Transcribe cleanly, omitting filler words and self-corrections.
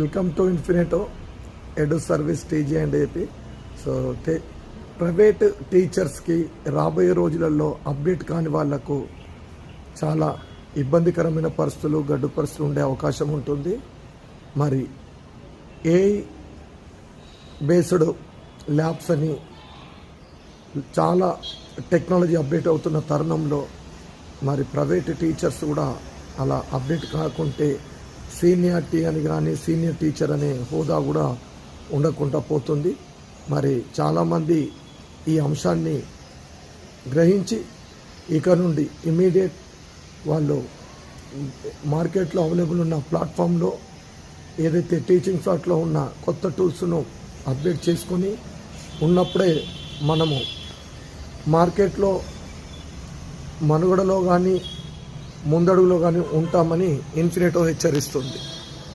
Welcome to Infinito Edu service TG and AP. So private టీచర్స్కి రాబోయే రోజులలో update కాని వాళ్లకు చాలా ఇబ్బందికరమైన పరిస్థితులు, గడ్డు పరిస్థితులు ఉండే అవకాశం ఉంటుంది. మరి ఏఐ బేస్డ్ ల్యాబ్స్ అని చాలా టెక్నాలజీ అప్డేట్ అవుతున్న తరుణంలో మరి ప్రైవేట్ టీచర్స్ కూడా అలా అప్డేట్ కాకుంటే సీనియారిటీ అని కానీ సీనియర్ టీచర్ అనే హోదా కూడా ఉండకుండా పోతుంది. మరి చాలామంది ఈ అంశాన్ని గ్రహించి ఇక నుండి ఇమీడియట్ వాళ్ళు మార్కెట్లో అవైలబుల్ ఉన్న ప్లాట్ఫామ్లో ఏదైతే టీచింగ్ సాఫ్ట్లో ఉన్న కొత్త టూల్స్ను అప్డేట్ చేసుకొని ఉన్నప్పుడే మనము మార్కెట్లో మనుగడలో కానీ ముందడుగులో కానీ ఉంటామని ఇన్ఫినిటో హెచ్చరిస్తుంది.